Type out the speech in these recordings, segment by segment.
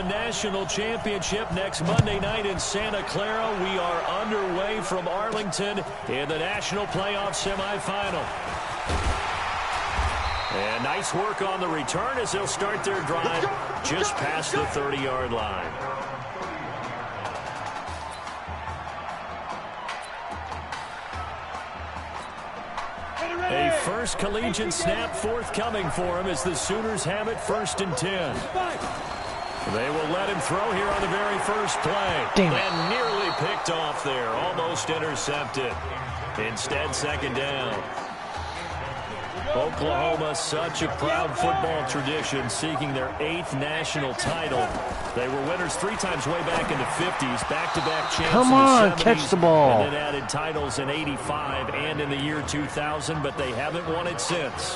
national championship next Monday night in Santa Clara. We are underway from Arlington in the national playoff semifinal. And nice work on the return as they'll start their drive just past the 30-yard line. A first collegiate snap forthcoming for him as the Sooners have it 1st and 10. They will let him throw here on the very first play. And nearly picked off there. Almost intercepted. Instead, 2nd down. Oklahoma, such a proud football tradition, seeking their 8th national title. They were winners 3 times way back in the 50s, back-to-back champs Come in the 70s, catch the ball. and then added titles in 85 and in the year 2000, but they haven't won it since.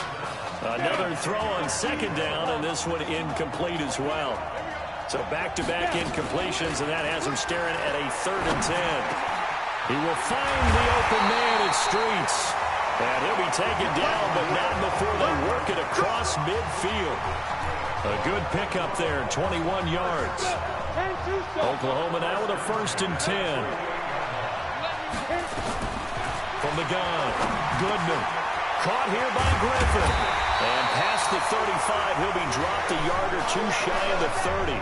Another throw on 2nd down, and this one incomplete as well. So back-to-back incompletions, and that has him staring at a 3rd and 10. He will find the open man at Streets. And he'll be taken down, but not before they work it across midfield. A good pickup there, 21 yards. Oklahoma now with a 1st and 10. From the gun, Goodman. Caught here by Griffin. And past the 35, he'll be dropped a yard or 2 shy of the 30.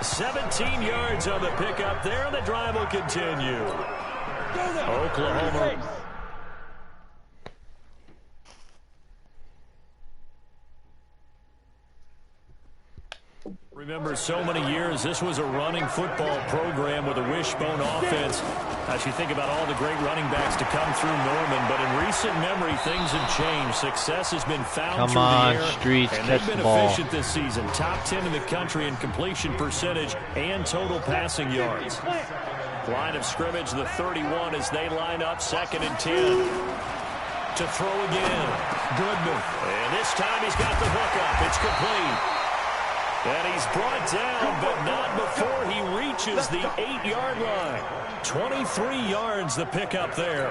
17 yards on the pickup there, and the drive will continue. Oklahoma. Remember, so many years, this was a running football program with a wishbone offense. As you think about all the great running backs to come through Norman, but in recent memory, things have changed. Success has been found through the air, Streets, and they've been efficient this season. Top 10 in the country in completion percentage and total passing yards. Line of scrimmage, the 31 as they line up, 2nd and 10. To throw again, Goodman. And this time he's got the hook up. It's complete. And he's brought down, but not before he reaches the 8-yard line. 23 yards the pickup there.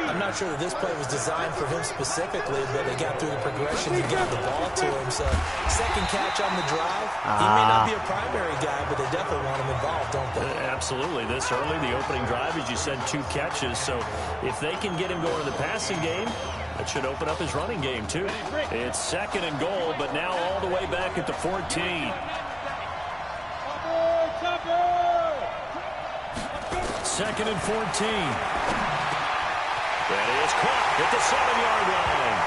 I'm not sure that this play was designed for him specifically, but they got through the progressions and got the ball to him. So, 2nd catch on the drive. He may not be a primary guy, but they definitely want him involved, don't they? Absolutely. This early, the opening drive, as you said, 2 catches. So, if they can get him going in the passing game, that should open up his running game, too. It's 2nd and goal, but now all the way back at the 14. 2nd and 14. That is caught at the 7-yard line.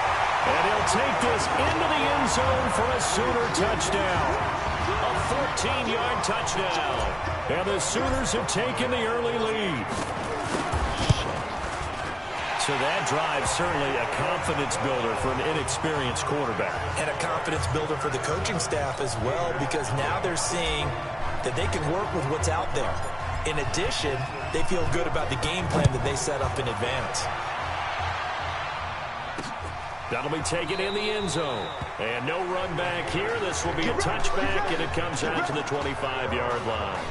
And he'll take this into the end zone for a Sooner touchdown. A 14-yard touchdown. And the Sooners have taken the early lead. So that drive certainly a confidence builder for an inexperienced quarterback. And a confidence builder for the coaching staff as well, because now they're seeing that they can work with what's out there. In addition, they feel good about the game plan that they set up in advance. That'll be taken in the end zone. And no run back here. This will be a touchback, and it comes out to the 25-yard line.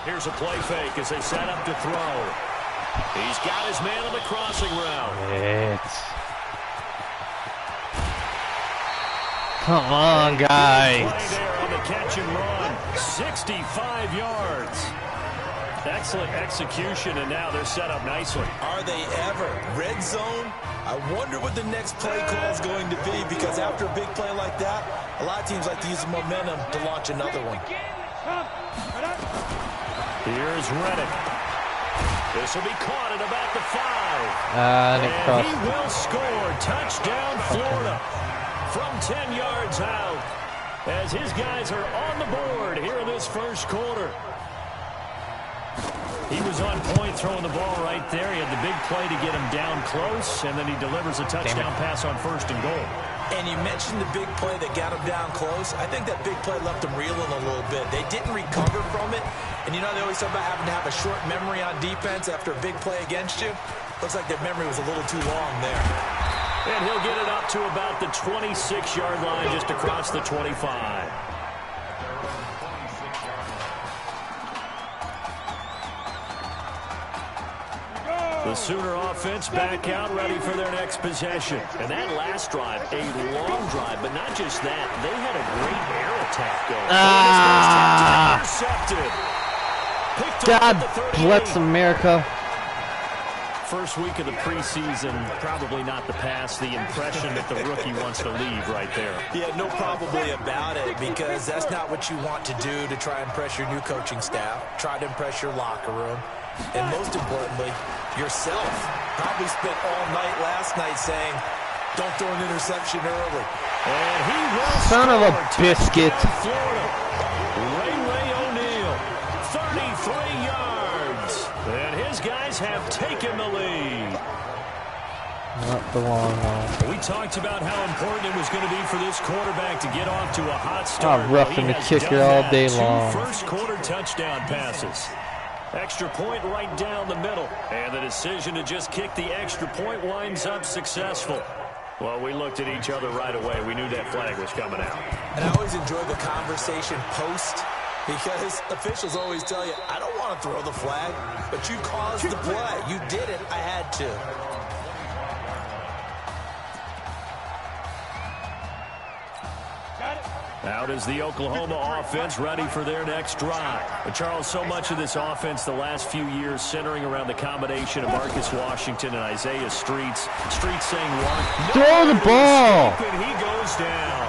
Here's a play fake as they set up to throw. He's got his man on the crossing route. Come on, guys. Play there on the catch and run. 65 yards. Excellent execution, and now they're set up nicely. Are they ever? Red zone? I wonder what the next play call is going to be, because after a big play like that, a lot of teams like to use the momentum to launch another one. Here's Reddick. This will be caught at about the 5. And he will score. Touchdown, Florida. From 10 yards out, as his guys are on the board here in this first quarter. He was on point throwing the ball right there. He had the big play to get him down close, and then he delivers a touchdown pass on 1st and goal. And you mentioned the big play that got him down close. I think that big play left him reeling a little bit. They didn't recover from it. And you know, they always talk about having to have a short memory on defense after a big play against you. Looks like their memory was a little too long there. And he'll get it up to about the 26-yard line, just across the 25. The Sooner offense back out, ready for their next possession. And that last drive, a long drive, but not just that. They had a great air attack going. God bless America. First week of the preseason, probably not the pass, the impression that the rookie wants to leave right there. Yeah, no probably about it, because that's not what you want to do to try and impress your new coaching staff, try to impress your locker room, and most importantly, yourself. Probably spent all night last night saying, don't throw an interception early. And he will Son of a biscuit. Florida. Ray O'Neal, 33 yards. And his guys have taken the lead. Not the long one. We talked about how important it was going to be for this quarterback to get off to a hot start. Roughing the kicker all day long. 2 first-quarter touchdown passes. Extra point right down the middle. And the decision to just kick the extra point winds up successful. Well, we looked at each other right away. We knew that flag was coming out. And I always enjoy the conversation post, because officials always tell you, I don't want to throw the flag, but you caused the play. You did it. I had to. Out is the Oklahoma offense, ready for their next drive. But Charles, so much of this offense the last few years centering around the combination of Marcus Washington and Isaiah Streets. Streets saying one. Throw the ball. And he goes down.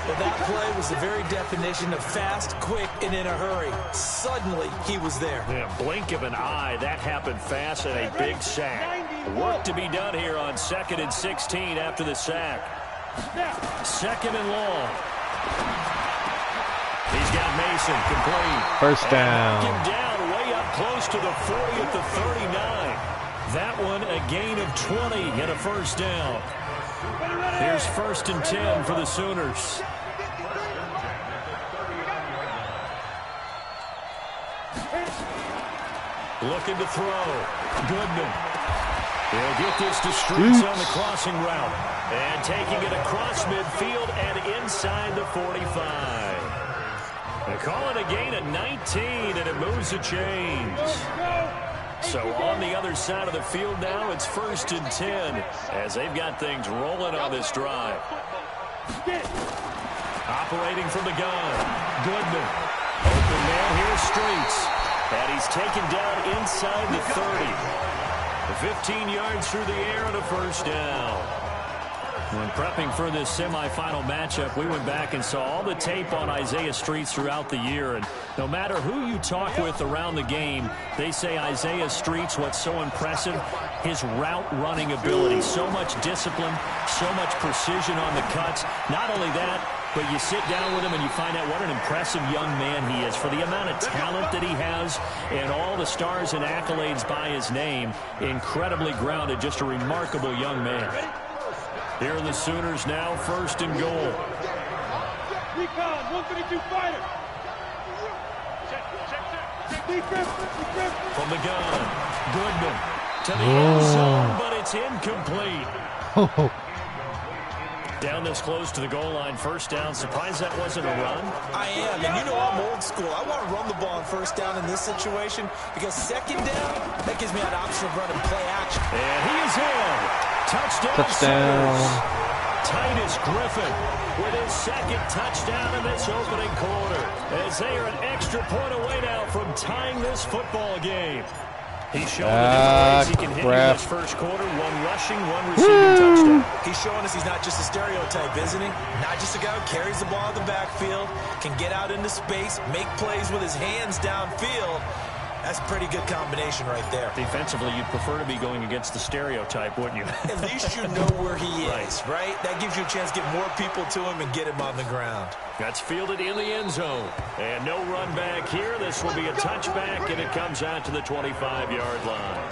Well, that play was the very definition of fast, quick, and in a hurry. Suddenly, he was there. Yeah, blink of an eye. That happened fast and a big sack. Work to be done here on 2nd and 16 after the sack. 2nd and long. He's got Mason complete. First down. Knock him down way up close to the 40 at the 39. That one a gain of 20 and a first down. Here's 1st and 10 for the Sooners. Looking to throw. Goodman. He'll get this to Streets on the crossing route. And taking it across midfield and inside the 45. They call it a gain of 19, and it moves the chains. So on the other side of the field now, it's 1st and 10 as they've got things rolling on this drive. Operating from the gun. Goodman. Open man here, Streets. And he's taken down inside the 30. 15 yards through the air and a first down. When prepping for this semifinal matchup, we went back and saw all the tape on Isaiah Streets throughout the year. And no matter who you talk with around the game, they say Isaiah Streets, what's so impressive, his route running ability. So much discipline, so much precision on the cuts. Not only that, but you sit down with him and you find out what an impressive young man he is for the amount of talent that he has and all the stars and accolades by his name. Incredibly grounded, just a remarkable young man. Here are the Sooners now, 1st and goal. Recon, 132 fighter. From the gun, Goodman to the end zone, but it's incomplete. Down this close to the goal line, 1st down. Surprised that wasn't a run? I am, and you know I'm old school. I want to run the ball on 1st down in this situation, because 2nd down, that gives me an option of running play action. And he is in. Touchdown. Titus Griffin with his 2nd touchdown in this opening quarter, as they are an extra point away now from tying this football game. He's showing the different ways he can hit in this first quarter. 1 rushing, 1 receiving touchdown. He's showing us he's not just a stereotype, isn't he? Not just a guy who carries the ball in the backfield, can get out into space, make plays with his hands downfield. That's a pretty good combination right there. Defensively, you'd prefer to be going against the stereotype, wouldn't you? At least you know where he is, right? That gives you a chance to get more people to him and get him on the ground. That's fielded in the end zone. And no run back here. This will be a touchback, and it comes out to the 25-yard line.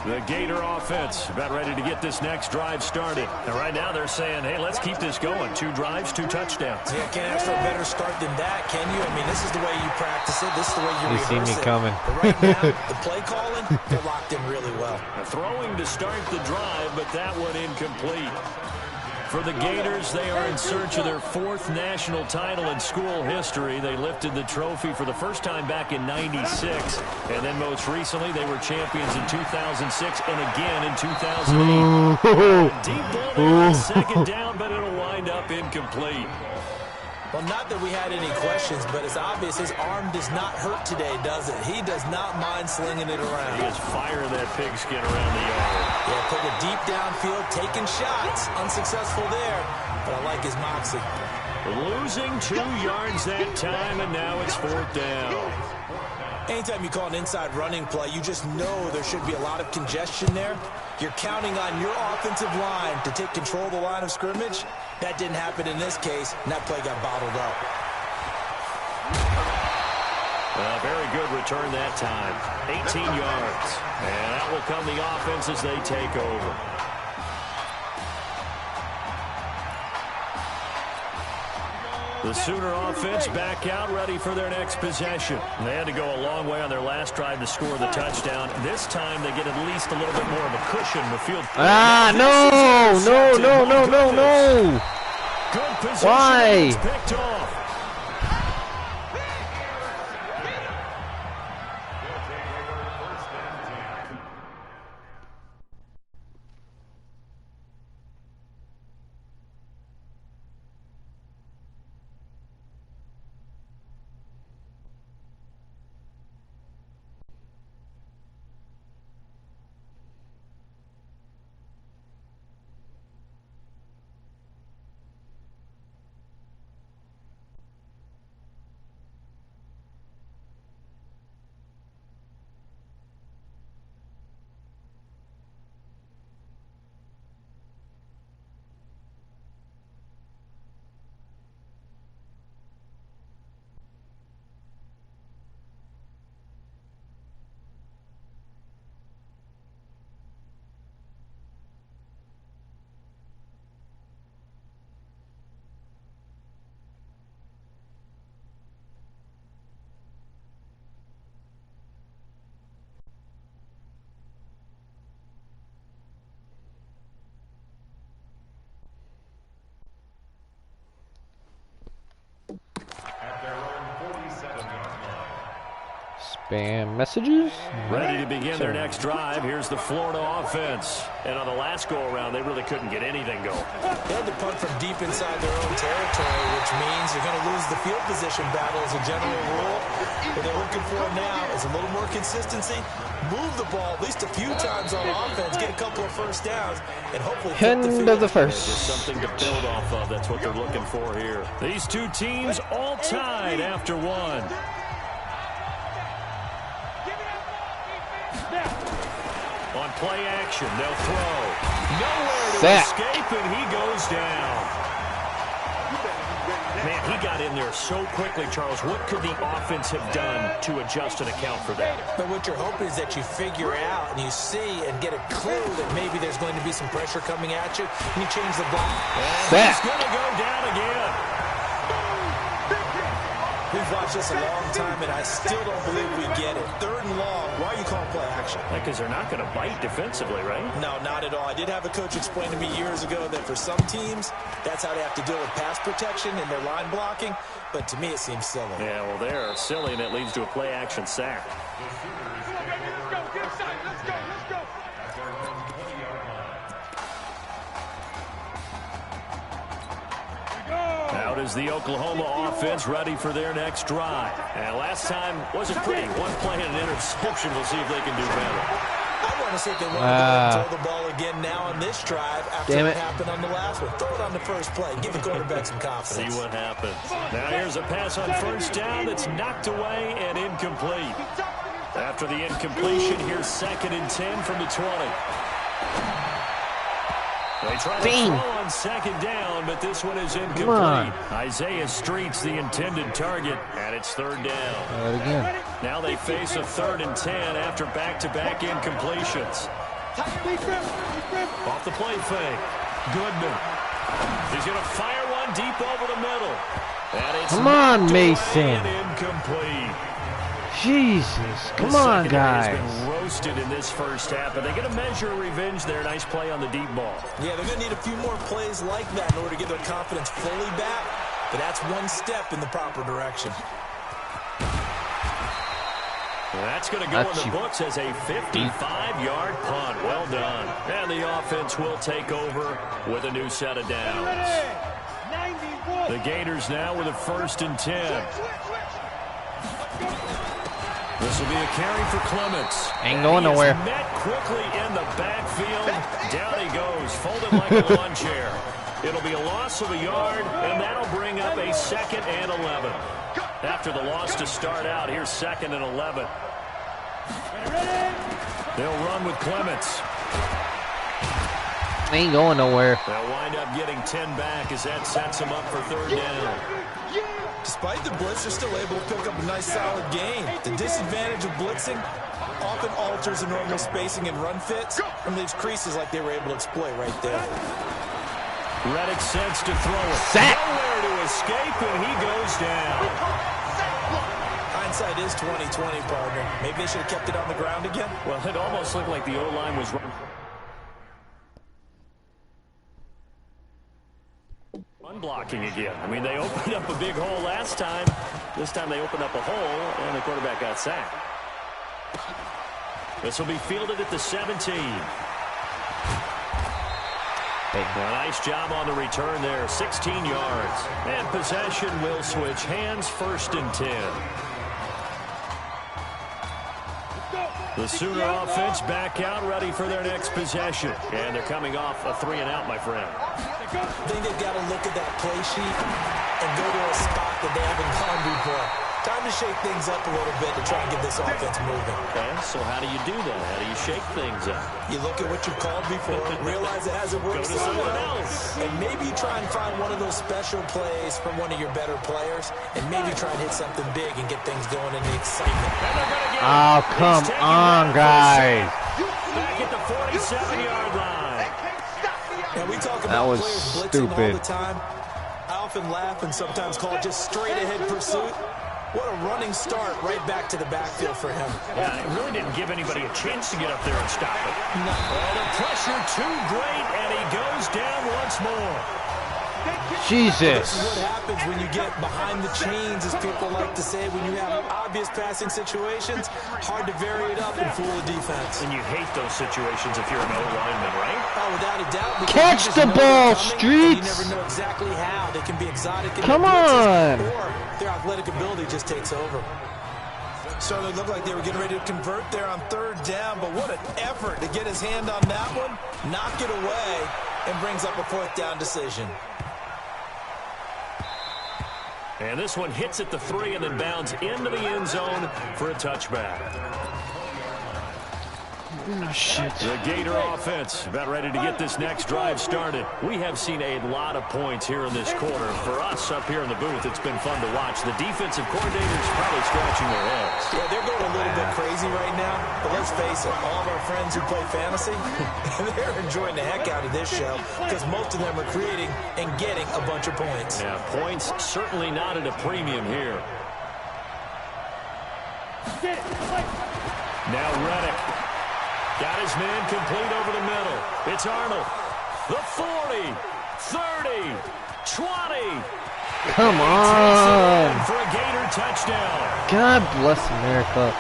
The Gator offense about ready to get this next drive started. And right now they're saying, hey, let's keep this going. 2 drives, 2 touchdowns. Yeah, can't ask for a better start than that, can you? I mean, this is the way you practice it. This is the way you rehearse it. You see me coming. But right now, the play calling, they're locked in really well. Throwing to start the drive, but that one incomplete. For the Gators, they are in search of their 4th national title in school history. They lifted the trophy for the first time back in '96. And then most recently, they were champions in 2006 and again in 2008. Deep ball there on 2nd down, but it'll wind up incomplete. Well, not that we had any questions, but it's obvious his arm does not hurt today, does it? He does not mind slinging it around. He is firing that pigskin around the yard. Yeah, putting it deep downfield, taking shots. Unsuccessful there, but I like his moxie. Losing 2 yards that time, and now it's 4th down. Anytime you call an inside running play, you just know there should be a lot of congestion there. You're counting on your offensive line to take control of the line of scrimmage. That didn't happen in this case, and that play got bottled up. Very good return that time. 18 yards. And out will come the offense as they take over. The Sooner offense back out, ready for their next possession. They had to go a long way on their last drive to score the touchdown. This time they get at least a little bit more of a cushion. The field. No. Good position. Why? It's picked off. Spam messages. Ready to begin their next drive. Here's the Florida offense. And on the last go-around, they really couldn't get anything going. They had to punt from deep inside their own territory, which means you're going to lose the field position battle as a general rule. What they're looking for now is a little more consistency. Move the ball at least a few times on offense, get a couple of first downs, and hopefully End of the first. Just something to build off of. That's what they're looking for here. These 2 teams all tied after 1. On play action, they'll throw. Nowhere to escape, and he goes down. Man, he got in there so quickly, Charles. What could the offense have done to adjust and account for that? But what you're hoping is that you figure out and you see and get a clue that maybe there's going to be some pressure coming at you, and you change the block. And he's going to go down again. We've watched this a long time, and I still don't believe we get it. 3rd and long. Why are you calling play action? Because they're not going to bite defensively, right? No, not at all. I did have a coach explain to me years ago that for some teams, that's how they have to deal with pass protection and their line blocking. But to me, it seems silly. Yeah, well, they're silly, and it leads to a play action sack. Let's go. Get inside. Let's go. Out is the Oklahoma offense ready for their next drive. And last time wasn't pretty. 1 play and an interception. We'll see if they can do better. I want to see if they want to go and throw the ball again now on this drive after what happened on the last one. Throw it on the first play. Give the quarterback some confidence. See what happens. Now here's a pass on 1st down that's knocked away and incomplete. After the incompletion, here's 2nd and 10 from the 20. They try to Bing. throw on second down, but this one is incomplete. Isaiah Street's the intended target, and it's third down. Again. Now they face a 3rd and 10 after back-to-back incompletions. Off the play fake. Goodman. He's going to fire one deep over the middle. And it's Come on, knocked away Mason. and incomplete. Jesus. Come The on, secondary has guys. been roasted in this first half, but they get a measure of revenge there. Nice play on the deep ball. Yeah, they're going to need a few more plays like that in order to get their confidence fully back, but that's one step in the proper direction. That's going to go in the books as a 55-yard punt. Well done. And the offense will take over with a new set of downs. The Gators now with a 1st and 10. This will be a carry for Clements. Ain't going nowhere. Met quickly in the backfield. Down he goes, folded like a lawn chair. It'll be a loss of a yard, and that'll bring up a 2nd and 11. After the loss to start out, here's 2nd and 11. They'll run with Clements. Ain't going nowhere. They'll wind up getting 10 back as that sets them up for 3rd down. Despite the blitz, they're still able to pick up a nice solid gain. The disadvantage of blitzing often alters the normal spacing and run fits and leaves creases like they were able to exploit right there. Reddick sets to throw it. Sack. Nowhere to escape, and he goes down. Hindsight is 20/20, partner. Maybe they should have kept it on the ground again. Well, it almost looked like the O-line was run blocking again. I mean, they opened up a big hole last time. This time they opened up a hole, and the quarterback got sacked. This will be fielded at the 17. A nice job on the return there, 16 yards. And possession will switch hands, 1st and 10. The Sooner offense back out, ready for their next possession. And they're coming off a 3-and-out, my friend. I think they've got to look at that play sheet and go to a spot that they haven't gone before. Time to shake things up a little bit to try and get this offense moving. Okay, so how do you do that? How do you shake things up? You look at what you've called before, realize it hasn't worked Go to so someone well, else. and maybe try and find one of those special plays from one of your better players, and maybe try and hit something big and get things going in the excitement. Oh, come on, guys. Back at the 47-yard line. And we talk That about was players blitzing all stupid. the time. I often laugh and sometimes call it just straight-ahead pursuit. What a running start right back to the backfield for him. Yeah, it really didn't give anybody a chance to get up there and stop it. No. Oh, the pressure too great, and he goes down once more. Jesus. This is what happens when you get behind the chains, as people like to say, when you have obvious passing situations. Hard to vary it up and fool the defense. And you hate those situations if you're an O-lineman, right? Oh, without a doubt. because Catch you just the know ball, they're coming, and Streets. You never know exactly how. They can be exotic in Come their blitzes, on. or their athletic ability just takes over. Certainly looked like they were getting ready to convert there on 3rd down, but what an effort to get his hand on that one, knock it away, and brings up a 4th down decision. And this one hits at the 3 and then bounds into the end zone for a touchback. Oh, shit. The Gator offense about ready to get this next drive started. We have seen a lot of points here in this quarter. For us up here in the booth, it's been fun to watch. The defensive coordinators probably scratching their heads. Yeah, they're going a little bit crazy right now, but let's face it, all of our friends who play fantasy, they're enjoying the heck out of this show because most of them are creating and getting a bunch of points. Yeah, points certainly not at a premium here. Now Reddick. Got his man complete over the middle. It's Arnold. The 40, 30, 20. Come on. For a Gator touchdown. God bless America.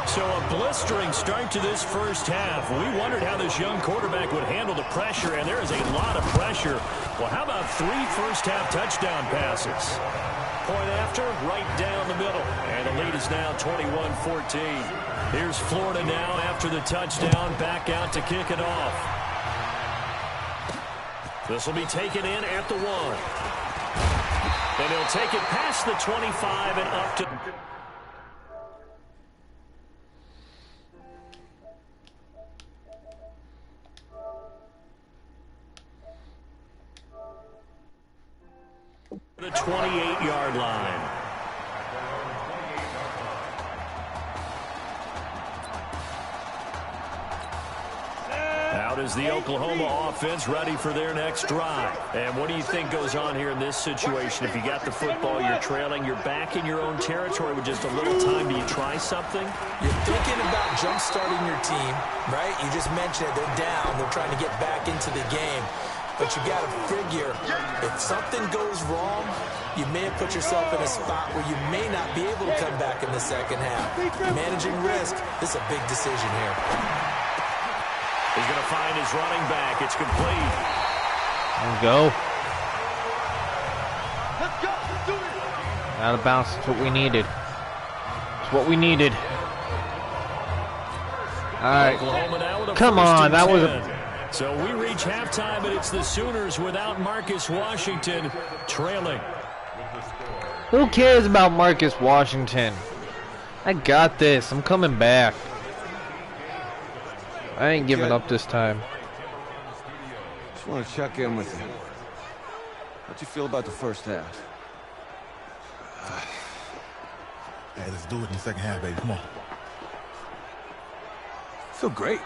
So a blistering start to this first half. We wondered how this young quarterback would handle the pressure, and there is a lot of pressure. Well, how about 3 first-half touchdown passes? Point after, right down the middle. And the lead is now 21-14. Here's Florida now after the touchdown, back out to kick it off. This will be taken in at the 1. And he'll take it past the 25 and up to... The 28-yard line. Out is the Oklahoma offense ready for their next drive. And what do you think goes on here in this situation? If you got the football, you're trailing, you're back in your own territory with just a little time. Do you try something? You're thinking about jump-starting your team, right? You just mentioned it. They're down. They're trying to get back into the game. But you got to figure, if something goes wrong, you may have put yourself in a spot where you may not be able to come back in the second half. Managing risk, this is a big decision here. He's going to find his running back. It's complete. There we go. Let's go. Let's do it. Out of bounds. That's what we needed. It's what we needed. All right. Oklahoma now with a Come first on. and That was 10. a... So we reach halftime, and it's the Sooners without Marcus Washington trailing. Who cares about Marcus Washington? I got this. I'm coming back. I ain't giving up this time. Just want to check in with you. How'd you feel about the first half? Hey, let's do it in the second half, baby. Come on. Feel great.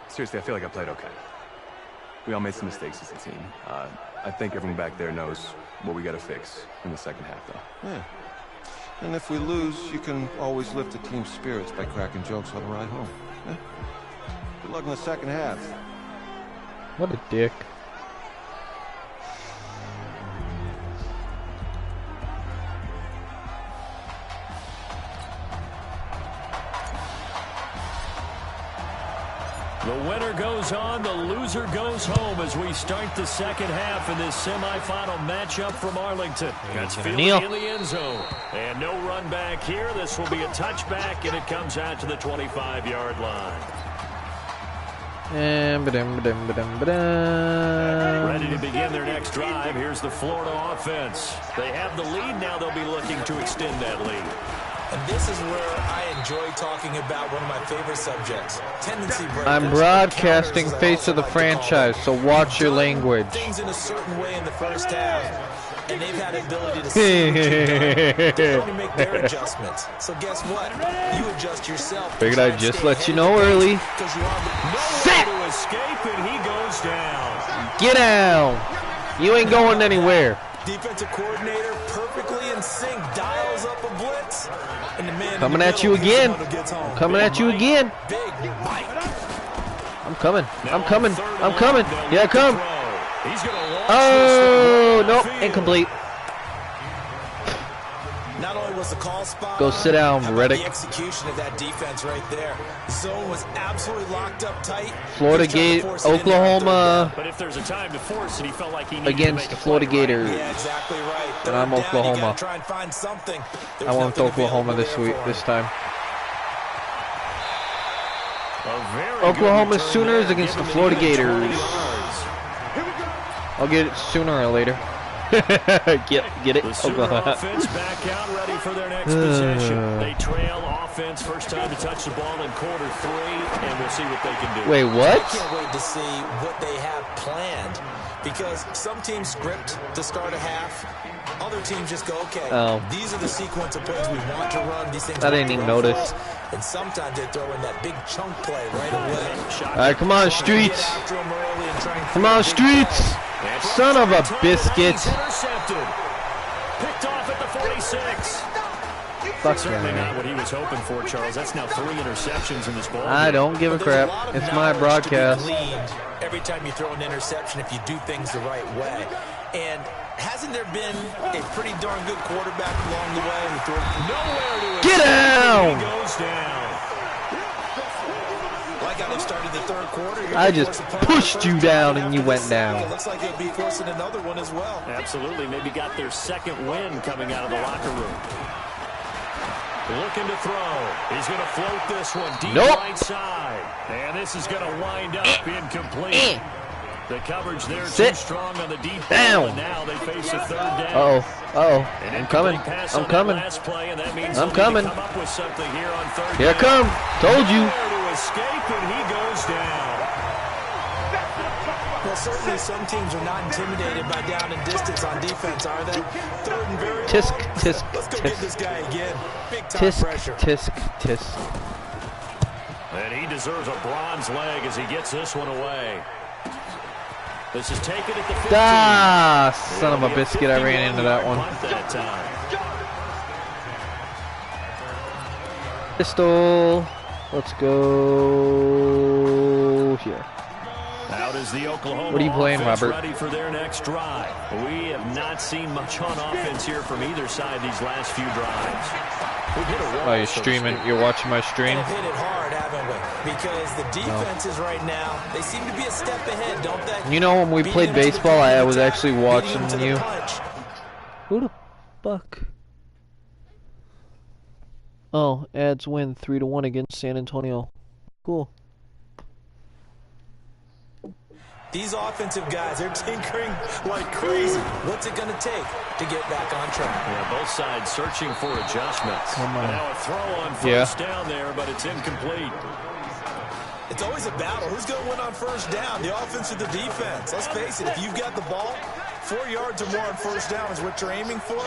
Seriously, I feel like I played okay. We all made some mistakes as a team. I think everyone back there knows what we got to fix in the second half, though. Yeah. And if we lose, you can always lift the team's spirits by cracking jokes on the ride home. Yeah? Good luck in the second half. What a dick. The winner goes on, the loser goes home as we start the second half in this semifinal matchup from Arlington. That's Philly in the end zone. And no run back here. This will be a touchback, and it comes out to the 25-yard line. Ready to begin their next drive. Here's the Florida offense. They have the lead. Now they'll be looking to extend that lead. And this is where I enjoy talking about one of my favorite subjects, tendency breakers. I'm broadcasting face of the franchise, so watch your language. Things in a certain way in the first half, and they've had the ability to see what you've done. They only make their adjustments. So guess what? You adjust yourself. Figured I'd just let you know early. Set to escape, and he goes down. Get down. You ain't going anywhere. Defensive coordinator perfectly in sync, dials up a blitz. And the man Coming at you again. Coming at you again. Big Mike. I'm coming. I'm coming. I'm coming. Here I come. He's gonna launch Oh, this nope. down the field. Incomplete. Not only was the call spot Go sit down, how about Reddick. the execution of that defense right there. Zone was absolutely locked up tight. Florida He was trying to Gate, force it in there on Oklahoma But if there's a time to force it, he felt like he needed against to the make a Florida play, right? Gators. Yeah, exactly right. And I'm Third down, you Oklahoma. gotta try and find something. There's I want nothing Oklahoma available this there week, for this him. time. A very Oklahoma good return Sooners there, against the giving Florida them 20 Gators. yards. I'll get it sooner or later. get it? The Sooner Oklahoma. offense back out, ready for their next possession. They trail offense, first time to touch the ball in quarter 3, and we'll see what they can do. Wait, I what? can't wait to see what they have planned, because some teams script to start a half. Other teams just go, okay, these are the sequence of plays we want to run. These things I we didn't want even to run notice. for us. And sometimes they throw in that big chunk play right away. All right, come on, Streets. Get after 'em early and try and Come create on, big Streets. plays. Son of a biscuit. He's intercepted. Picked off at the 46. Fuck Certainly yeah. not what he was hoping for, Charles. That's now 3 interceptions in this ball. I don't give a But there's crap. lot of It's my knowledge to be broadcast. gleaned every time you throw an interception if you do things the right way. And hasn't there been a pretty darn good quarterback along the way who threw Nowhere to Get escape. down! He goes down. like how they started the third quarter? You're I gonna just force a punt pushed first you drive down after and you the went second. down. It looks like they'll be forcing another one as well. Absolutely. Maybe got their second win coming out of the locker room. Looking to throw. He's going to float this one deep Nope. right side. And this is going to wind up incomplete. The coverage there Sit too strong on the deep down. ball, and now they face a third down. Uh-oh. An I'm coming. incomplete pass I'm on that coming. last play, and that means I'm they'll need to coming. come up with something here on third Here I down. come. Told you. Nowhere to escape, and he goes down. Well, certainly some teams are not intimidated by down and distance on defense, are they? Third and very long. Tisk, tisk, Let's go tisk. get this guy again. Big time Tisk, pressure. tisk, tisk. And he deserves a bronze leg as he gets this one away. This is taken at the 15. Ah, son of a biscuit, I ran into that one. That time. Pistol. Let's go here. Out is the Oklahoma What are you playing, offense Robert? ready for their next drive. We have not seen much on offense here from either side these last few drives. We've hit a wall, Oh, you're so to streaming. speak. You're watching my stream. They've hit it hard, haven't we? Because the defenses right now, they seem to be a step ahead, don't they? You know, when we Beating played them to the baseball, I was attack, actually beating watching them to the you. punch. Who the fuck? Oh, Ads win 3-1 against San Antonio. Cool. These offensive guys, they're tinkering like crazy. What's it going to take to get back on track? Yeah, both sides searching for adjustments. Come on. And now a throw on first down there, but it's incomplete. It's always a battle. Who's going to win on first down, the offense or the defense? Let's face it, if you've got the ball, 4 yards or more on first down is what you're aiming for.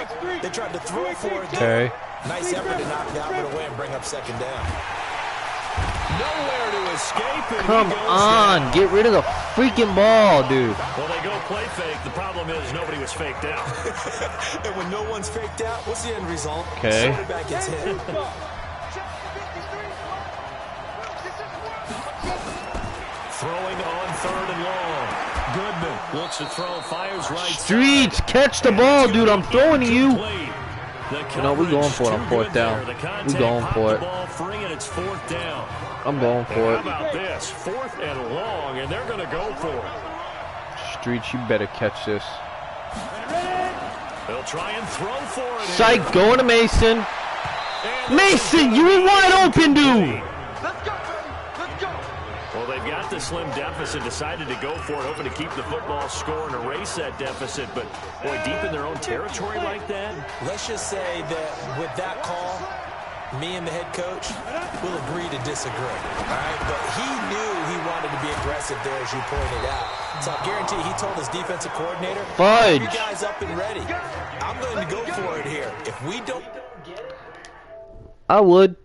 They tried to throw for it. Okay. Nice effort to knock that one away and bring up second down. Nowhere to escape. And Come he goes on, down. get rid of the freaking ball, dude. Well, they go play fake. The problem is nobody was faked out. And when no one's faked out, what's the end result? Okay. Quarterback gets hit. Throwing on third and long. Goodman looks to throw, fires right Streets, side. catch the ball, dude. I'm throwing to you. Incomplete. The You know, we going for it on coverage fourth too down. good there. The We contact going popped for the it. ball free, and it's fourth down. I'm going for How it. about this? Fourth and long, and they're going to go for it. Streets, you better catch this. They'll try and throw for it. Psych, going to Mason. And Mason, you were wide open, dude. Let's go. Let's go. Well, they've got the slim deficit, decided to go for it, hoping to keep the football score and erase that deficit. But, boy, deep in their own territory like that. Let's just say that with that call, me and the head coach will agree to disagree. All right, but he knew he wanted to be aggressive there, as you pointed out. So I guarantee he told his defensive coordinator, Fudge. "You guys up and ready. I'm going to go for it here. If we don't..." I would.